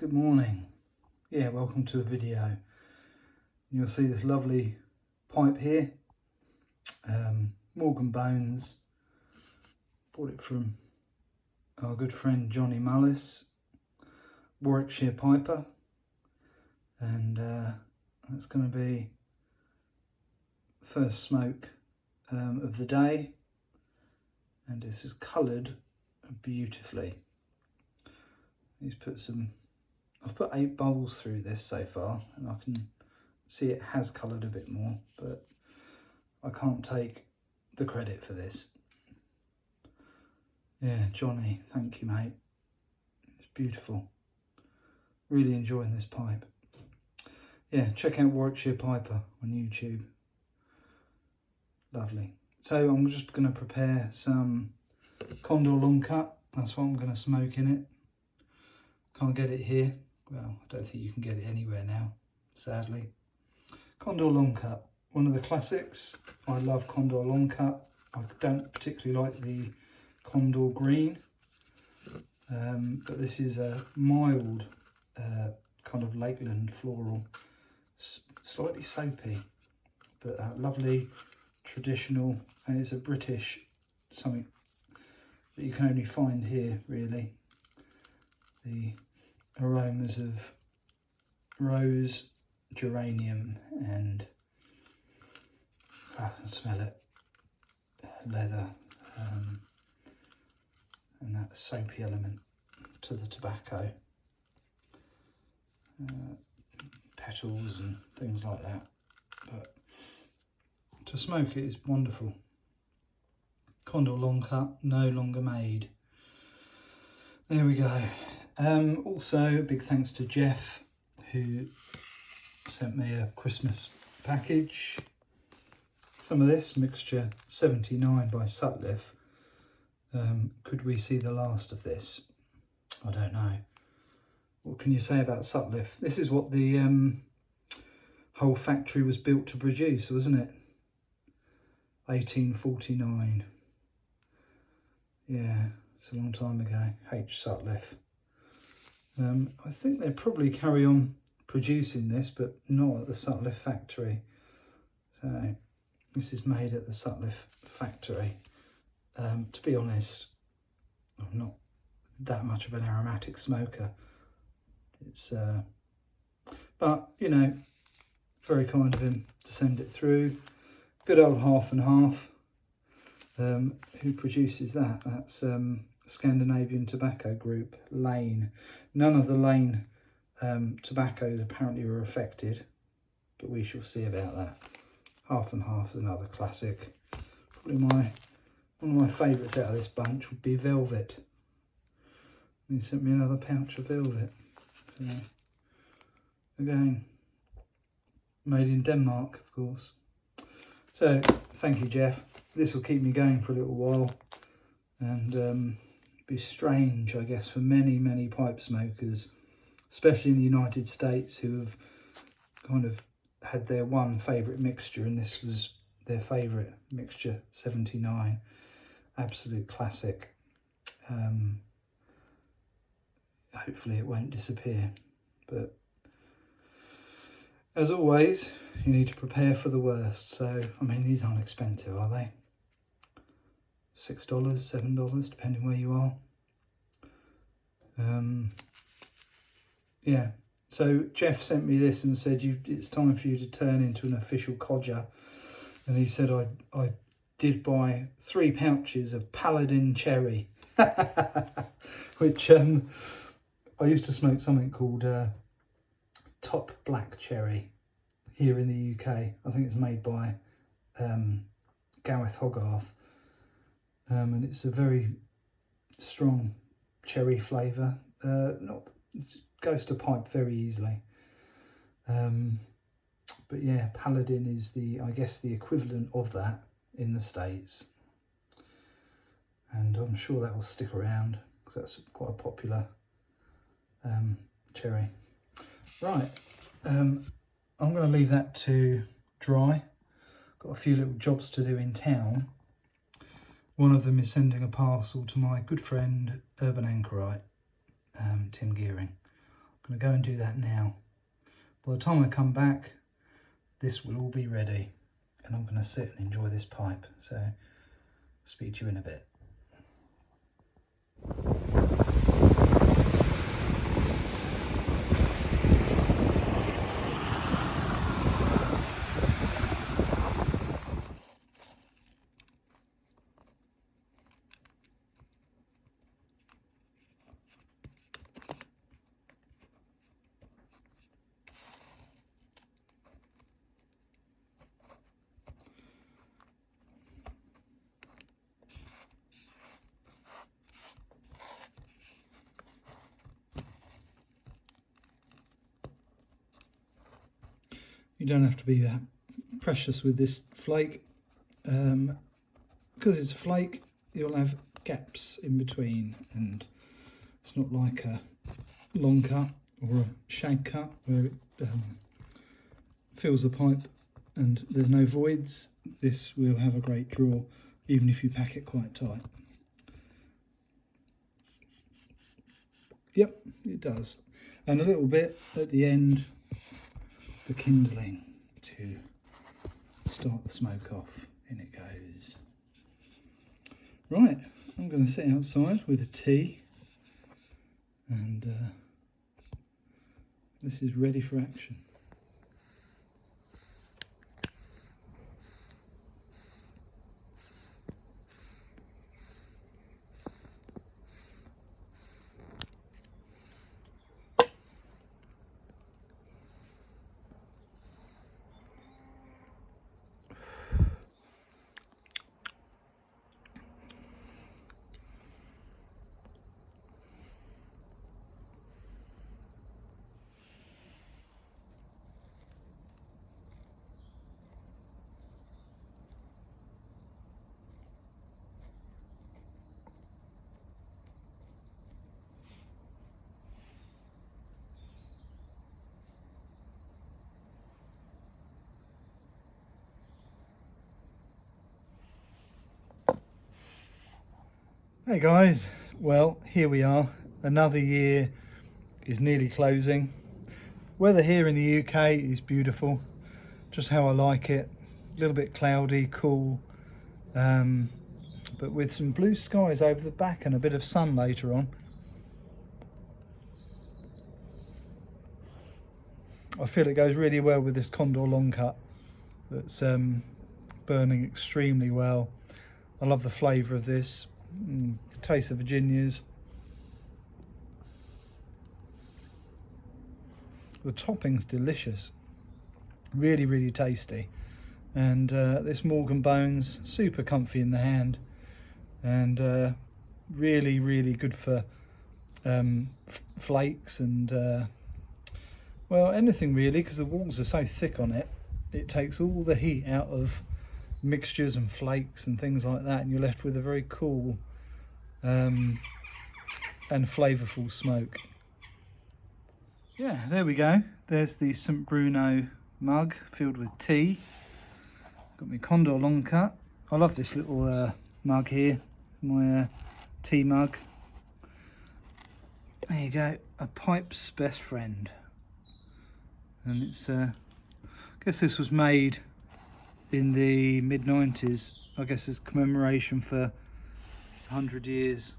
Good morning. Yeah, welcome to a video. You'll see this lovely pipe here, Morgan Bones. Bought it from our good friend Johnny Mullis, Warwickshire piper, and that's going to be first smoke of the day, and this is coloured beautifully. I've put 8 bowls through this so far, and I can see it has coloured a bit more, but I can't take the credit for this. Yeah, Johnny, thank you, mate. It's beautiful. Really enjoying this pipe. Yeah, check out Warwickshire Piper on YouTube. Lovely. So I'm just going to prepare some Condor long cut. That's what I'm going to smoke in it. Can't get it here. Well, I don't think you can get it anywhere now, sadly. Condor long cut, one of the classics. I love Condor long cut. I don't particularly like the Condor green, but this is a mild kind of Lakeland floral, slightly soapy, but lovely, traditional, and it's a British something that you can only find here, really. The aromas of rose, geranium, and I can smell it, leather, and that soapy element to the tobacco, petals and things like that. But to smoke it is wonderful. Condor long cut, no longer made. There we go. Also, big thanks to Jeff, who sent me a Christmas package. Some of this mixture 79 by Sutcliffe. Could we see the last of this? I don't know. What can you say about Sutcliffe? This is what the whole factory was built to produce, wasn't it? 1849. Yeah, it's a long time ago. H. Sutcliffe. I think they probably carry on producing this, but not at the Sutcliffe factory. So this is made at the Sutcliffe factory. To be honest, I'm not that much of an aromatic smoker. It's but you know, very kind of him to send it through. Good old Half and Half. Who produces that? That's Scandinavian Tobacco Group, Lane. None of the Lane tobaccos apparently were affected, but we shall see about that. Half and Half is another classic. Probably one of my favourites out of this bunch would be Velvet. He sent me another pouch of Velvet. So, again, made in Denmark, of course. So, thank you, Jeff. This will keep me going for a little while, and be strange, I guess, for many pipe smokers, especially in the United States, who have kind of had their one favourite mixture, and this was their favourite mixture, 79. Absolute classic. Hopefully it won't disappear, but as always, you need to prepare for the worst. So, I mean, these aren't expensive, are they? $6, $7, depending where you are. Yeah, so Jeff sent me this and said it's time for you to turn into an official codger, and he said I did buy 3 pouches of Paladin Cherry, which I used to smoke something called Top Black Cherry here in the UK. I think it's made by Gareth Hogarth. And it's a very strong cherry flavour. It goes to pipe very easily. But yeah, Paladin is I guess the equivalent of that in the States. And I'm sure that will stick around because that's quite a popular cherry. Right, I'm going to leave that to dry. Got a few little jobs to do in town. One of them is sending a parcel to my good friend Urban Anchorite, Tim Gearing. I'm I'm going to go and do that now. By the time I come back, this will all be ready, and I'm going to sit and enjoy this pipe. So, speak to you in a bit. You don't have to be that precious with this flake. Because it's a flake, you'll have gaps in between, and it's not like a long cut or a shag cut where it fills the pipe and there's no voids. This will have a great draw even if you pack it quite tight. Yep, it does. And a little bit at the end for kindling to start the smoke off. In it goes. Right, I'm going to sit outside with a tea, and this is ready for action. Hey guys, well here we are. Another year is nearly closing. Weather here in the UK is beautiful, just how I like it. A little bit cloudy, cool, but with some blue skies over the back and a bit of sun later on. I feel it goes really well with this Condor long cut that's burning extremely well. I love the flavour of this. Taste the Virginias. The topping's delicious, really tasty, and this Morgan Bones, super comfy in the hand, and really good for flakes and well, anything really, because the walls are so thick on it. It takes all the heat out of mixtures and flakes and things like that, and you're left with a very cool and flavourful smoke. Yeah, there we go. There's the St Bruno mug filled with tea. Got my Condor long cut. I love this little mug here, my tea mug. There you go, a pipe's best friend. And it's, I guess this was made in the mid-90s, I guess as commemoration for 100 years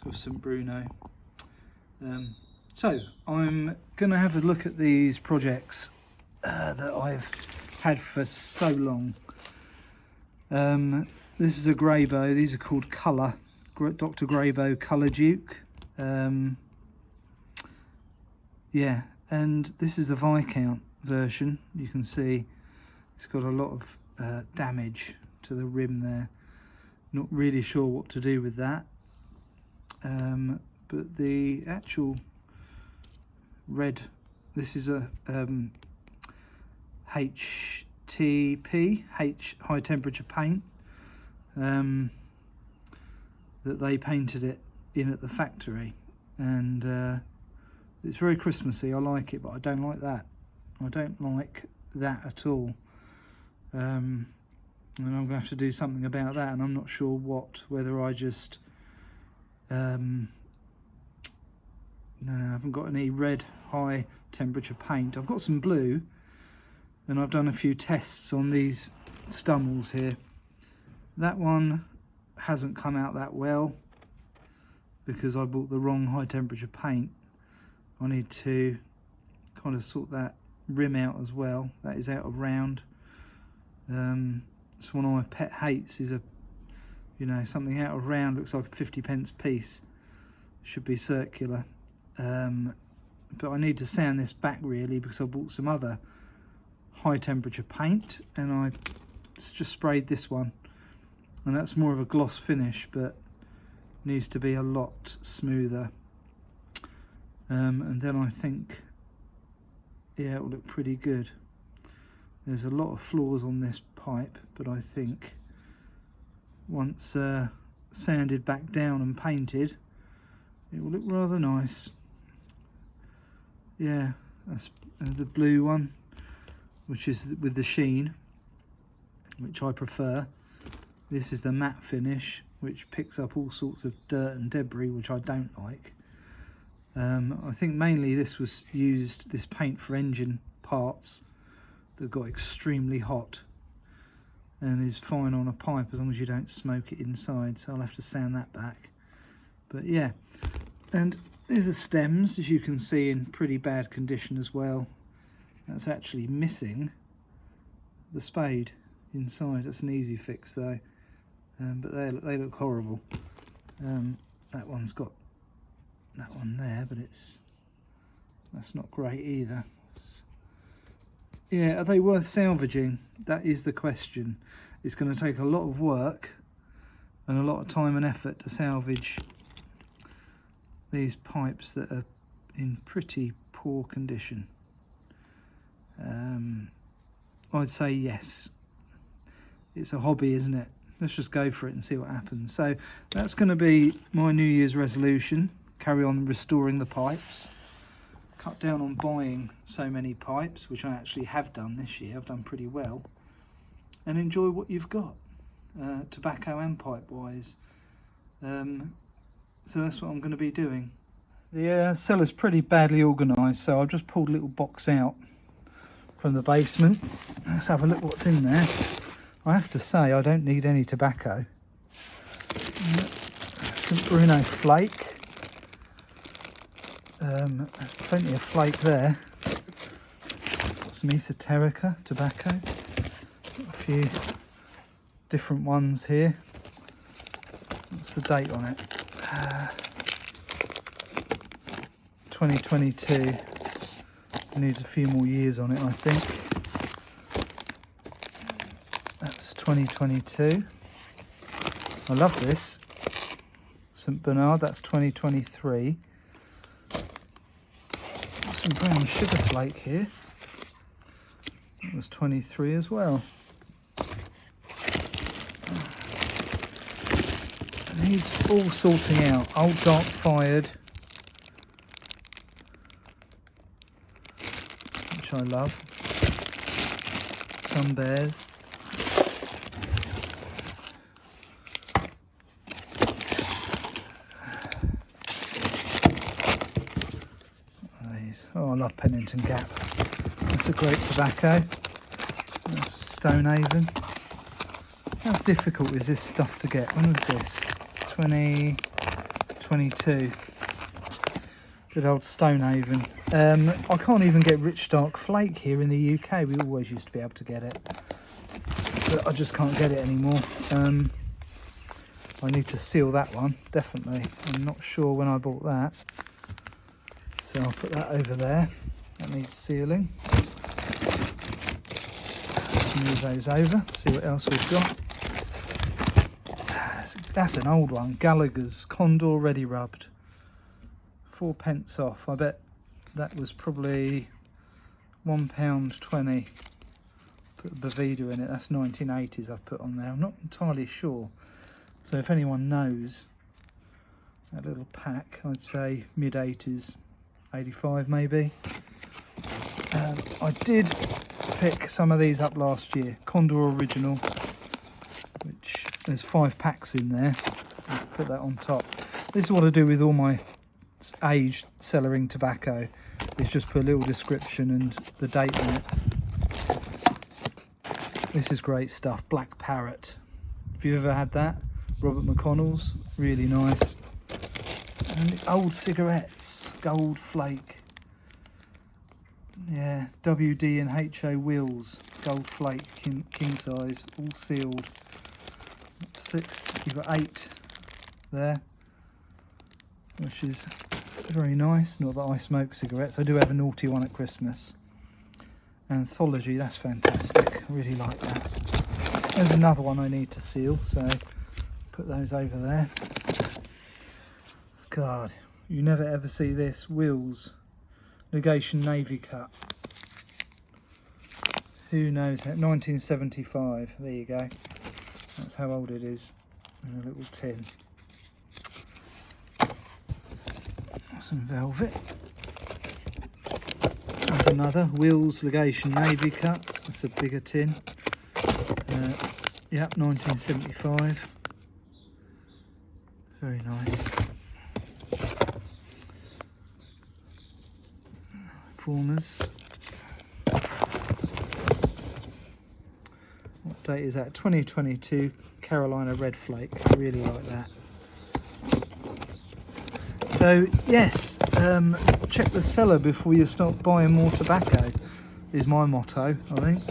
of St Bruno. So I'm going to have a look at these projects that I've had for so long. This is a Greybow. These are called Colour, Dr. Greybow Colour Duke. Yeah, and this is the Viscount version. You can see it's got a lot of damage to the rim there. Not really sure what to do with that. But the actual red, this is a HTP, high temperature paint, that they painted it in at the factory, and it's very Christmassy. I like it, but I don't like that. I don't like that at all. And I'm going to have to do something about that, and I'm not sure what, whether I just No, I haven't got any red high temperature paint. I've got some blue, and I've done a few tests on these stummels here. That one hasn't come out that well because I bought the wrong high temperature paint. I need to kind of sort that rim out as well. That is out of round. It's one of my pet hates, is something out of round, looks like a 50p piece. Should be circular. But I need to sand this back really, because I bought some other high temperature paint and I just sprayed this one, and that's more of a gloss finish but needs to be a lot smoother. And then I think, yeah, it will look pretty good. There's a lot of flaws on this pipe, but I think once sanded back down and painted, it will look rather nice. Yeah, that's the blue one, which is with the sheen, which I prefer. This is the matte finish, which picks up all sorts of dirt and debris, which I don't like. I think mainly this paint for engine parts that got extremely hot, and is fine on a pipe as long as you don't smoke it inside, so I'll have to sand that back. But yeah, and there's the stems, as you can see, in pretty bad condition as well. That's actually missing the spade inside. That's an easy fix though, but they look horrible. That one's got that one there, but that's not great either. Yeah, are they worth salvaging? That is the question. It's going to take a lot of work and a lot of time and effort to salvage these pipes that are in pretty poor condition. I'd say yes. It's a hobby, isn't it? Let's just go for it and see what happens. So that's going to be my New Year's resolution. Carry on restoring the pipes. Cut down on buying so many pipes, which I actually have done this year. I've done pretty well. And enjoy what you've got, tobacco and pipe wise. So that's what I'm going to be doing. The cellar's pretty badly organised, so I've just pulled a little box out from the basement. Let's have a look what's in there. I have to say, I don't need any tobacco. Some Bruno flake. Plenty of flake there. Some esoterica tobacco. Got a few different ones here. What's the date on it? 2022. Needs a few more years on it, I think. That's 2022. I love this. St Bernard, that's 2023. Some brown sugar flake here. That was 23 as well. It needs all sorting out. Old dark fired, which I love. Some bears. Oh, I love Pennington Gap. That's a great tobacco. That's Stonehaven. How difficult is this stuff to get? When was this? 2022. Good old Stonehaven. I can't even get Rich Dark Flake here in the UK. We always used to be able to get it, but I just can't get it anymore. I need to seal that one, definitely. I'm not sure when I bought that. So I'll put that over there. That needs sealing. Let's move those over, see what else we've got. That's an old one. Gallagher's Condor Ready Rubbed. 4p off. I bet that was probably £1.20. Put Boveda in it. That's 1980s I've put on there. I'm not entirely sure. So if anyone knows that little pack, I'd say mid-80s. 85 maybe. I did pick some of these up last year. Condor Original, which there's 5 packs in there. I'll put that on top. This is what I do with all my aged Cellaring tobacco. It's just put a little description and the date on it. This is great stuff. Black Parrot. If you've ever had that, Robert McConnell's, really nice. And old cigarettes, Gold Flake. Yeah, WD and HO wheels, Gold Flake, king size, all sealed. 6, you've got 8 there, which is very nice. Not that I smoke cigarettes. I do have a naughty one at Christmas. Anthology, that's fantastic. I really like that. There's another one I need to seal, so put those over there. God, you never ever see this. Wheels, Negation Navy Cut. Who knows? 1975. There you go. That's how old it is. In a little tin. Some velvet. There's another Wheels Legation Navy Cut. That's a bigger tin. Yep, 1975. Very nice. Faunas. What date is that? 2022 Carolina Red Flake. I really like that. So yes, check the cellar before you start buying more tobacco is my motto, I think.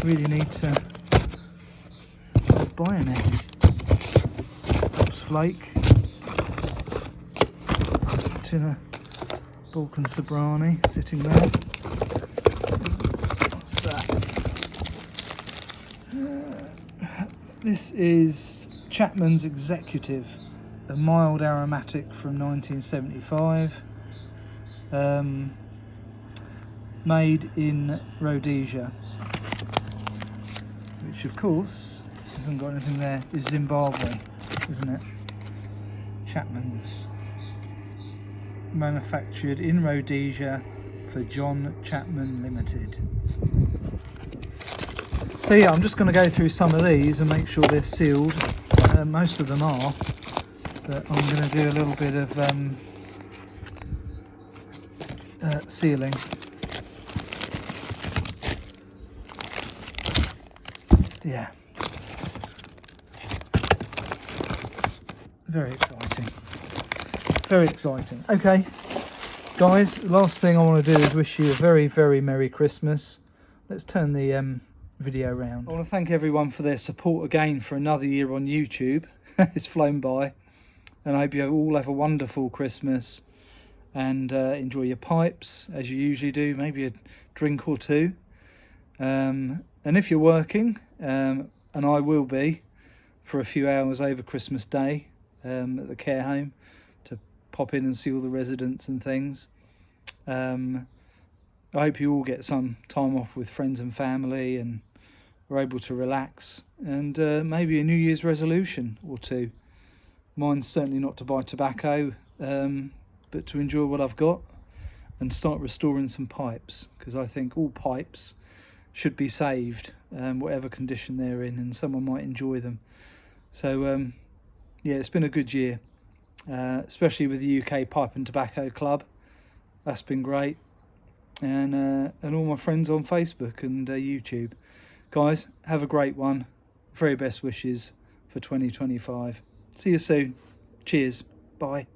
Really need to start buying it. Pops Flake. Tin of Balkan Sobrani sitting there. What's that? This is Chapman's Executive, a mild aromatic from 1975, made in Rhodesia, which of course hasn't got anything there, is Zimbabwe, isn't it? Chapman's, manufactured in Rhodesia for John Chapman Limited. So yeah, I'm just going to go through some of these and make sure they're sealed. Most of them are, but I'm going to do a little bit of sealing. Yeah, very exciting. Very exciting. Okay, guys, last thing I want to do is wish you a very, very Merry Christmas. Let's turn the video around. I want to thank everyone for their support again for another year on YouTube. It's flown by, and I hope you all have a wonderful Christmas and enjoy your pipes as you usually do, maybe a drink or two. And if you're working, and I will be for a few hours over Christmas Day at the care home to pop in and see all the residents and things, I hope you all get some time off with friends and family and are able to relax, and maybe a New Year's resolution or two. Mine's certainly not to buy tobacco, but to enjoy what I've got and start restoring some pipes, because I think all pipes should be saved, whatever condition they're in, and someone might enjoy them. So yeah, it's been a good year, especially with the UK Pipe and Tobacco Club. That's been great, and all my friends on Facebook and YouTube. Guys, have a great one. Very best wishes for 2025. See you soon. Cheers. Bye.